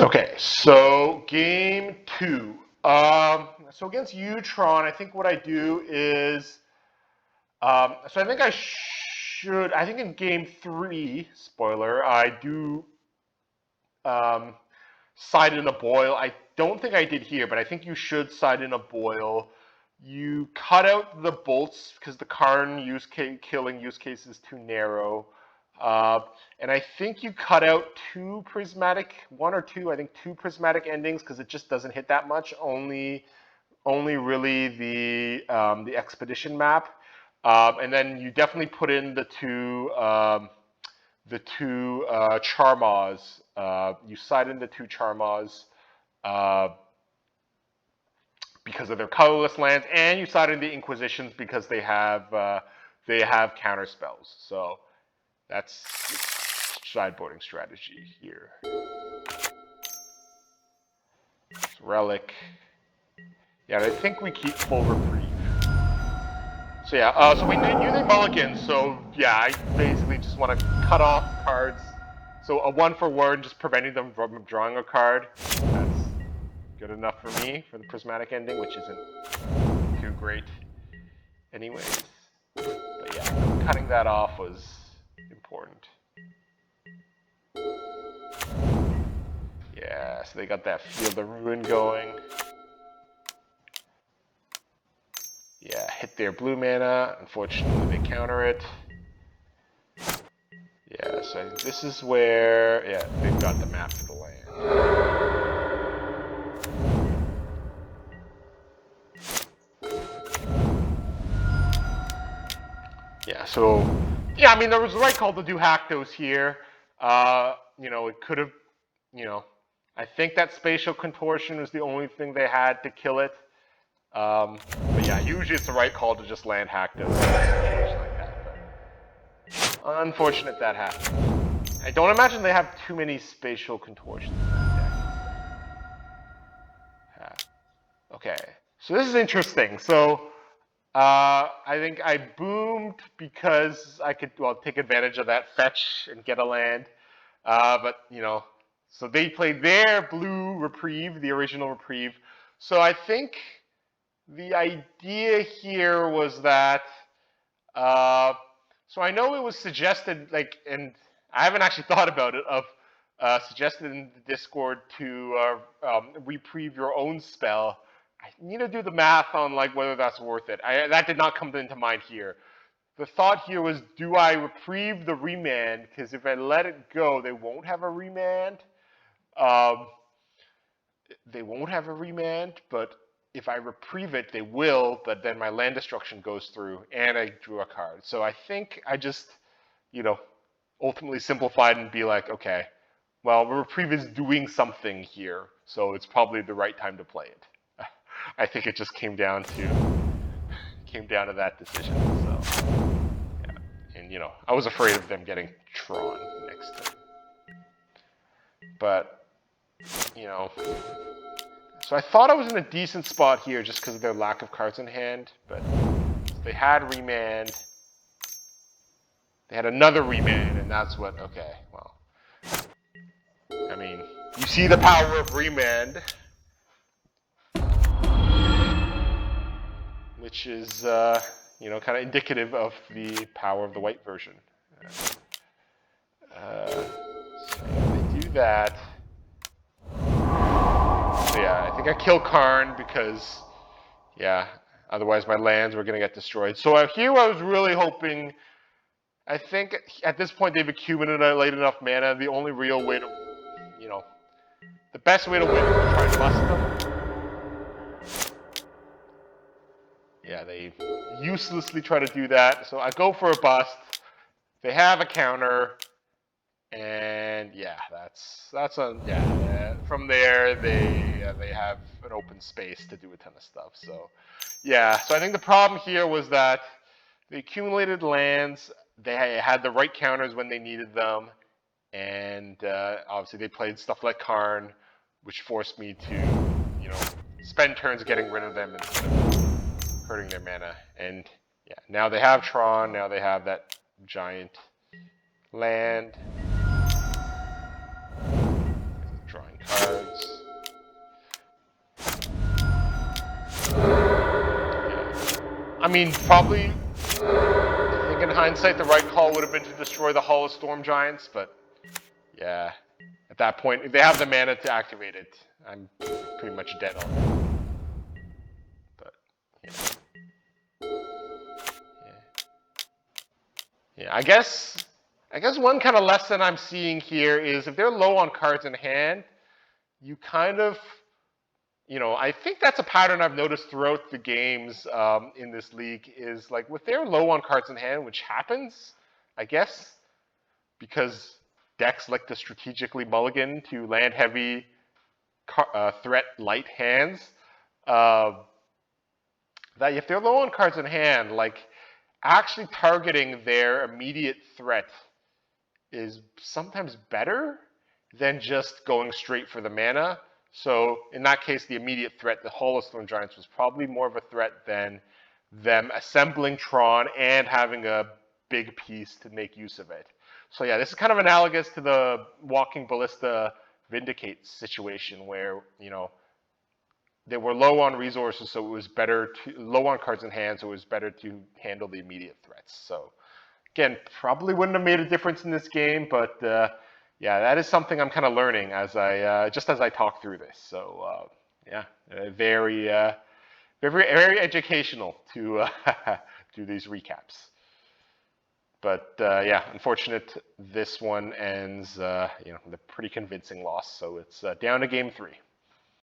Okay, so game two. So against U Tron, I think what I do is, so I think I think in game three, spoiler, I do side in a boil. I don't think I did here, but I think you should side in a boil. You cut out the bolts because the Karn killing use case is too narrow. And I think you cut out one or two, I think two prismatic endings because it just doesn't hit that much. Only really the expedition map. And then you definitely put in the two Charmas. You side in the two Charmas because of their colorless lands, and you side in the Inquisitions because they have counter spells. So that's sideboarding strategy here. Relic. Yeah, I think we keep full reprieve. So yeah, so we using mulligans. So yeah, I basically just want to cut off cards. So a 1-for-1, just preventing them from drawing a card. That's good enough for me for the prismatic ending, which isn't too great, anyways. But yeah, cutting that off was important. Yeah, so they got that Field of Ruin going. Yeah, hit their blue mana. Unfortunately, they counter it. Yeah, so this is where, yeah, they've got the map for the land. Yeah, so, yeah, I mean, there was the right call to do Haktos here. It could have, I think that Spatial Contortion was the only thing they had to kill it. But yeah, usually it's the right call to just land Haktos. Like that, but unfortunate that happened. I don't imagine they have too many Spatial Contortions in that deck. Okay, so this is interesting. So I think I boomed because I could, take advantage of that fetch and get a land. But, so they played their blue reprieve, the original reprieve. So I think the idea here was that, so I know it was suggested, and I haven't actually thought about it, of suggested in the Discord to reprieve your own spell. I need to do the math on whether that's worth it. That did not come into mind here. The thought here was, do I reprieve the remand? Because if I let it go, they won't have a remand. But if I reprieve it, they will, but then my land destruction goes through, and I drew a card. So I think I just, ultimately simplified and be like, okay, well, reprieve is doing something here, so it's probably the right time to play it. I think it just came down to that decision. So, yeah. And I was afraid of them getting Tron next time. But, so I thought I was in a decent spot here just because of their lack of cards in hand, but they had remand. They had another remand, and that's what, okay, well, I mean, you see the power of remand, which is, kind of indicative of the power of the white version. So they do that. So yeah, I think I kill Karn because, yeah, otherwise my lands were going to get destroyed. So here I was really hoping, I think at this point they've accumulated enough mana. The only real way to, the best way to win is to try and bust them. Yeah, they uselessly try to do that. So I go for a bust. They have a counter. And yeah, from there they have an open space to do a ton of stuff. So yeah, so I think the problem here was that the accumulated lands, they had the right counters when they needed them, and obviously they played stuff like Karn, which forced me to spend turns getting rid of them instead of hurting their mana. And yeah, now they have Tron, now they have that giant land. Drawing cards. I mean, probably, I think in hindsight, the right call would have been to destroy the Hall of Storm Giants, but yeah, at that point, if they have the mana to activate it, I'm pretty much dead on it. But yeah, yeah. I guess one kind of lesson I'm seeing here is if they're low on cards in hand, you kind of, I think that's a pattern I've noticed throughout the games in this league is like with they're low on cards in hand, which happens, I guess, because decks like to strategically mulligan to land heavy threat light hands. Uh, that if they're low on cards in hand, like actually targeting their immediate threat is sometimes better than just going straight for the mana. So in that case, the immediate threat, the Hall of Stone Giants, was probably more of a threat than them assembling Tron and having a big piece to make use of it. So yeah, this is kind of analogous to the Walking Ballista Vindicate situation where, they were low on resources, so it was better to, low on cards in hand, so it was better to handle the immediate threats. So again, probably wouldn't have made a difference in this game, but yeah, that is something I'm kind of learning as I just as I talk through this. So yeah, very, very educational to do these recaps. But yeah, unfortunate. This one ends, with a pretty convincing loss. So it's down to game 3.